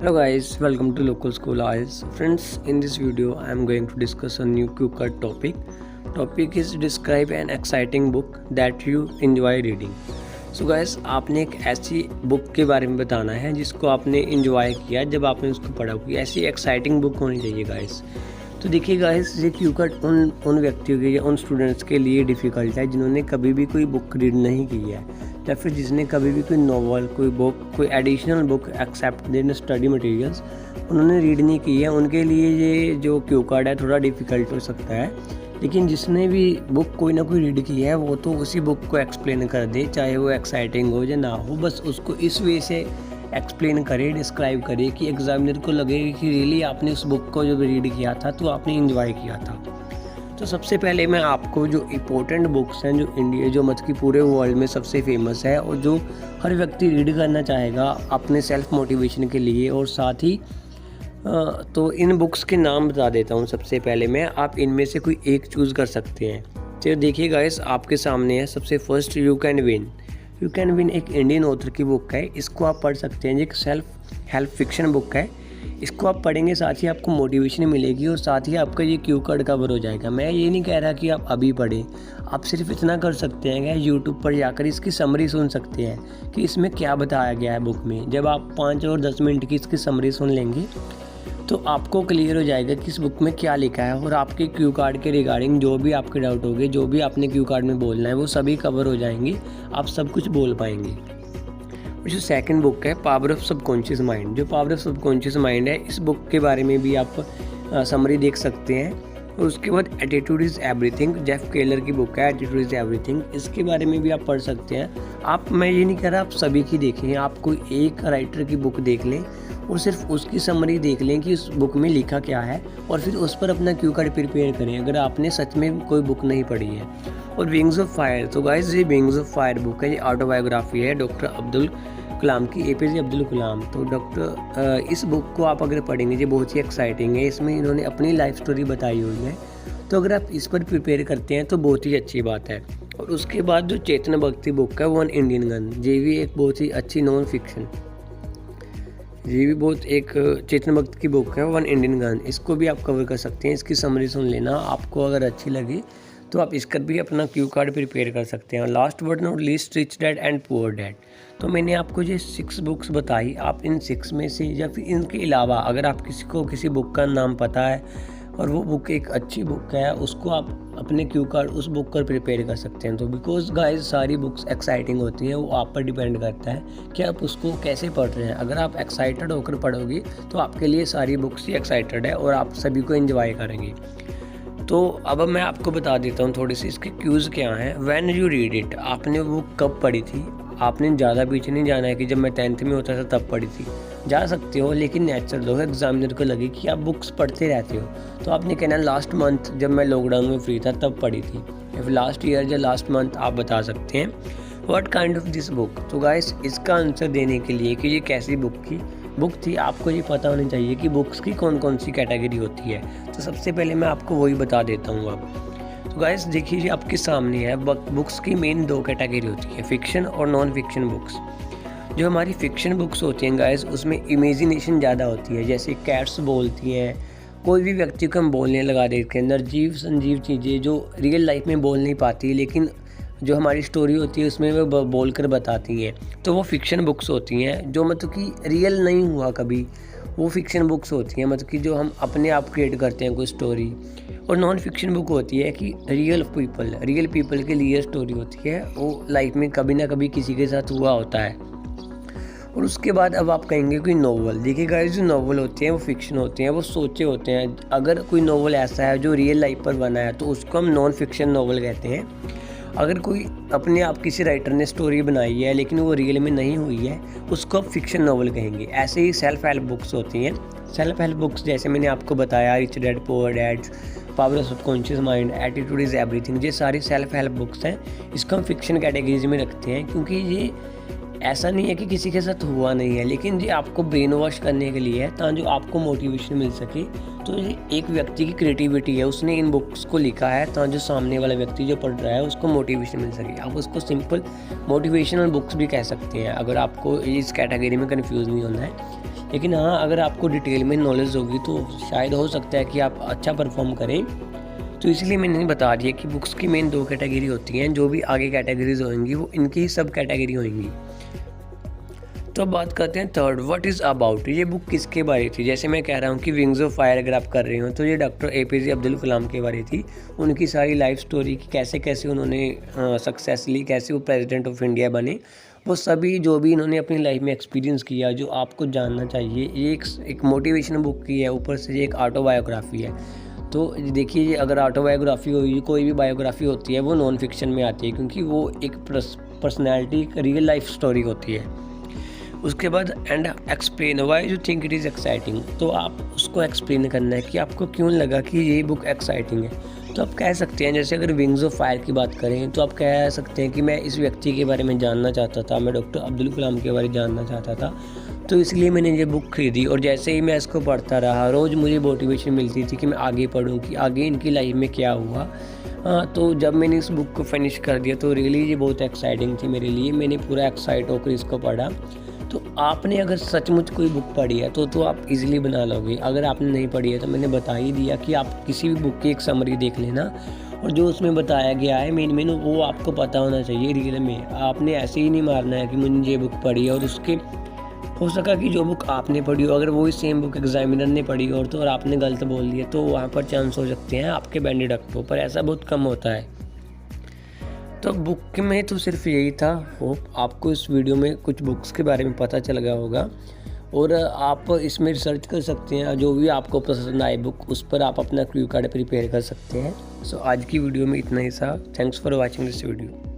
Hello guys, welcome to Local School Eyes. Friends, in this video I am going to discuss a new Q-Card topic. Topic is describe an exciting book that you enjoy reading. So guys, आपने एक ऐसी book के बारे में बताना है जिसको आपने enjoy किया जब आपने उसको पढ़ा। कोई ऐसी exciting बुक होनी चाहिए गाइस। तो देखिए गाइस, ये Q-Card उन व्यक्तियों के या उन स्टूडेंट्स के लिए डिफ़िकल्ट है जिन्होंने कभी भी कोई बुक रीड नहीं की है, या फिर जिसने कभी भी कोई नॉवल, कोई बुक, कोई additional book except then study materials उन्होंने रीड नहीं की है। उनके लिए ये जो Q-Card है थोड़ा डिफ़िकल्ट हो सकता है। लेकिन जिसने भी बुक कोई ना कोई रीड की है वो तो उसी बुक को एक्सप्लेन कर दे, चाहे वो एक्साइटिंग हो या ना हो, बस उसको इस वे से एक्सप्लेन करे, डिस्क्राइब करे कि एग्जामिनर को लगे कि रियली आपने उस बुक को जब रीड किया था तो आपने इंजॉय किया था। तो सबसे पहले मैं आपको जो इम्पोर्टेंट बुक्स हैं जो मतलब कि पूरे वर्ल्ड में सबसे फेमस है और जो हर व्यक्ति रीड करना चाहेगा अपने सेल्फ मोटिवेशन के लिए, और साथ ही तो इन बुक्स के नाम बता देता हूँ। सबसे पहले मैं, आप इनमें से कोई एक चूज़ कर सकते हैं। तो देखिए गाइस, आपके सामने है सबसे फर्स्ट यू कैन विन एक इंडियन ऑथर की बुक है। इसको आप पढ़ सकते हैं। एक सेल्फ हेल्प फिक्शन बुक है। इसको आप पढ़ेंगे, साथ ही आपको मोटिवेशन मिलेगी और साथ ही आपका ये Q-Card कवर हो जाएगा। मैं ये नहीं कह रहा कि आप अभी पढ़ें, आप सिर्फ इतना कर सकते हैं कि यूट्यूब पर जाकर इसकी समरी सुन सकते हैं कि इसमें क्या बताया गया है बुक में। जब आप 5 और 10 मिनट की इसकी समरी सुन लेंगे तो आपको क्लियर हो जाएगा कि इस बुक में क्या लिखा है, और आपके Q-Card के रिगार्डिंग जो भी आपके डाउट होंगे, जो भी आपने Q-Card में बोलना है, वो सभी कवर हो जाएंगे। आप सब कुछ बोल पाएंगे। और जो सेकंड बुक है पावर ऑफ सबकॉन्शियस माइंड, जो पावर ऑफ सबकॉन्शियस माइंड है, इस बुक के बारे में भी आप समरी देख सकते हैं। और उसके बाद attitude is everything, Jeff Keller की बुक है एटीट्यूड इज़ एवरीथिंग, इसके बारे में भी आप पढ़ सकते हैं। मैं ये नहीं कह रहा आप सभी की देखें, आप कोई एक राइटर की बुक देख लें और सिर्फ उसकी समरी देख लें कि उस बुक में लिखा क्या है, और फिर उस पर अपना Q-Card प्रिपेयर करें अगर आपने सच में कोई बुक नहीं पढ़ी है। और विंग्स ऑफ फायर, तो गाइस ये विंग्स ऑफ फायर बुक है, ये ऑटोबायोग्राफी है डॉक्टर अब्दुल कलाम की, APJ अब्दुल कलाम। तो इस बुक को आप अगर पढ़ेंगे, ये बहुत ही एक्साइटिंग है। इसमें इन्होंने अपनी लाइफ स्टोरी बताई हुई है। तो अगर आप इस पर प्रिपेयर करते हैं तो बहुत ही अच्छी बात है। और उसके बाद जो चेतन भक्ति बुक है वन इंडियन गन, ये भी एक बहुत ही अच्छी नॉन फिक्शन, ये भी बहुत एक चेतन भक्त की बुक है वन इंडियन गन। इसको भी आप कवर कर सकते हैं। इसकी समरी सुन लेना, आपको अगर अच्छी लगी तो आप इसका भी अपना Q-Card प्रिपेयर कर सकते हैं। Last but not least rich dad and poor dad, तो मैंने आपको ये 6 बुक्स बताई। आप इन 6 में से या फिर इनके अलावा अगर आप किसी को किसी बुक का नाम पता है और वो बुक एक अच्छी बुक है, उसको आप अपने Q-Card उस बुक पर प्रिपेयर कर सकते हैं। तो बिकॉज गाइज सारी बुक्स एक्साइटिंग होती हैं, वो आप पर डिपेंड करता है कि आप उसको कैसे पढ़ रहे हैं। अगर आप एक्साइटेड होकर पढ़ोगे तो आपके लिए सारी बुक्स ही एक्साइटेड है और आप सभी को एंजॉय करेंगे। तो अब मैं आपको बता देता हूँ थोड़ी सी इसके क्यूज़ क्या हैं। व्हेन यू रीड इट, आपने वो कब पढ़ी थी। आपने ज़्यादा पीछे नहीं जाना है कि जब मैं 10th में होता था तब पढ़ी थी, जा सकते हो, लेकिन नेचुरल हो, एग्जामिनर को लगे कि आप बुक्स पढ़ते रहते हो। तो आपने कहना लास्ट मंथ जब मैं लॉकडाउन में फ्री था तब पढ़ी थी, या फिर लास्ट ईयर या लास्ट मंथ आप बता सकते हैं। What kind of this book, तो गाइस इसका आंसर देने के लिए कि ये कैसी बुक थी आपको ये पता होना चाहिए कि बुक्स की कौन कौन सी कैटेगरी होती है। तो सबसे पहले मैं आपको वही बता देता हूँ अब। तो गाइस देखिए, ये आपके सामने है, बुक्स की मेन 2 कैटेगरी होती है, फिक्शन और नॉन फिक्शन बुक्स। जो हमारी फिक्शन बुक्स होती हैं गाइस, उसमें इमेजिनेशन ज़्यादा होती है। जैसे कैट्स बोलती हैं, कोई भी व्यक्ति को हम बोलने लगा देते हैं, निर्जीव संजीव चीज़ें जो रियल लाइफ में बोल नहीं पाती, लेकिन जो हमारी स्टोरी होती है उसमें वो बोल कर बताती हैं। तो वो फिक्शन बुक्स होती हैं जो मतलब कि रियल नहीं हुआ कभी, वो फिक्शन बुक्स होती हैं, मतलब कि जो हम अपने आप क्रिएट करते हैं कोई स्टोरी। और नॉन फिक्शन बुक होती है कि रियल पीपल के लिए स्टोरी होती है, वो लाइफ में कभी ना कभी किसी के साथ हुआ होता है। और उसके बाद अब आप कहेंगे कोई नॉवल, देखिए गाइस जो नॉवल होते हैं वो फिक्शन होते हैं, वो सोचे होते हैं। अगर कोई नॉवल ऐसा है जो रियल लाइफ पर बना है तो उसको हम नॉन फिक्शन नॉवल कहते हैं। अगर कोई अपने आप किसी राइटर ने स्टोरी बनाई है लेकिन वो रियल में नहीं हुई है, उसको आप फिक्शन नॉवल कहेंगे। ऐसे ही सेल्फ हेल्प बुक्स होती हैं। सेल्फ हेल्प बुक्स जैसे मैंने आपको बताया, rich dad poor dad, power of subconscious mind, attitude is everything, ये सारी सेल्फ हेल्प बुक्स हैं। इसको हम फिक्शन कैटेगरीज में रखते हैं क्योंकि ये ऐसा नहीं है कि किसी के साथ हुआ नहीं है, लेकिन ये आपको ब्रेन वॉश करने के लिए है ताकि आपको मोटिवेशन मिल सके। तो ये एक व्यक्ति की क्रिएटिविटी है, उसने इन बुक्स को लिखा है ताकि जो सामने वाला व्यक्ति जो पढ़ रहा है उसको मोटिवेशन मिल सके। आप उसको सिंपल मोटिवेशनल बुक्स भी कह सकते हैं अगर आपको इस कैटेगरी में कन्फ्यूज़ नहीं होना है। लेकिन हाँ, अगर आपको डिटेल में नॉलेज होगी तो शायद हो सकता है कि आप अच्छा परफॉर्म करें। तो इसलिए मैंने बता दिया कि बुक्स की मेन 2 कैटेगरी होती हैं, जो भी आगे कैटेगरीज होंगी वो इनकी ही सब कैटेगरी होंगी। तो अब बात करते हैं थर्ड, व्हाट इज़ अबाउट। ये बुक किसके बारे थी? जैसे मैं कह रहा हूँ कि विंग्स ऑफ फायर अगर आप कर रहे हो तो ये डॉक्टर APJ अब्दुल कलाम के बारे थी। उनकी सारी लाइफ स्टोरी की कैसे कैसे उन्होंने सक्सेस ली, कैसे वो प्रेसिडेंट ऑफ इंडिया बने, वो सभी जो भी इन्होंने अपनी लाइफ में एक्सपीरियंस किया जो आपको जानना चाहिए। ये एक मोटिवेशनल बुक की है, ऊपर से ये एक ऑटोबायोग्राफी है। तो देखिए, ये अगर ऑटोबायोग्राफी होगी, कोई भी बायोग्राफी होती है वो नॉन फिक्शन में आती है, क्योंकि वो एक पर्सनैलिटी रियल लाइफ स्टोरी होती है। उसके बाद and explain why you think it is exciting. तो आप उसको एक्सप्लेन करना है कि आपको क्यों लगा कि ये बुक एक्साइटिंग है। तो आप कह सकते हैं, जैसे अगर विंग्स ऑफ फायर की बात करें तो आप कह सकते हैं कि मैं इस व्यक्ति के बारे में जानना चाहता था, मैं डॉक्टर अब्दुल कलाम के बारे में जानना चाहता था, तो इसलिए मैंने ये बुक खरीदी। और जैसे ही मैं इसको पढ़ता रहा, रोज़ मुझे मोटिवेशन मिलती थी कि मैं आगे पढ़ूँ, कि आगे इनकी लाइफ में क्या हुआ। तो जब मैंने इस बुक को फिनिश कर दिया तो रियली ये बहुत एक्साइटिंग थी मेरे लिए। मैंने पूरा एक्साइट होकर इसको पढ़ा। तो आपने अगर सचमुच कोई बुक पढ़ी है तो आप इजीली बना लोगे। अगर आपने नहीं पढ़ी है तो मैंने बता ही दिया कि आप किसी भी बुक की एक समरी देख लेना, और जो उसमें बताया गया है मेन वो आपको पता होना चाहिए रियल में। आपने ऐसे ही नहीं मारना है कि मुझे ये बुक पढ़ी है और उसके हो सका कि जो बुक आपने पढ़ी हो, अगर वही सेम बुक एग्जामिनर ने पढ़ी हो और आपने गलत बोल दिया तो वहाँ पर चांस हो सकते हैं आपके बैंड डिडक्ट, पर ऐसा बहुत कम होता है। तो बुक में तो सिर्फ यही था। होप आपको इस वीडियो में कुछ बुक्स के बारे में पता चल गया होगा, और आप इसमें रिसर्च कर सकते हैं। जो भी आपको पसंद आए बुक, उस पर आप अपना क्यू कार्ड प्रिपेयर कर सकते हैं। सो आज की वीडियो में इतना ही था। Thanks for watching this video.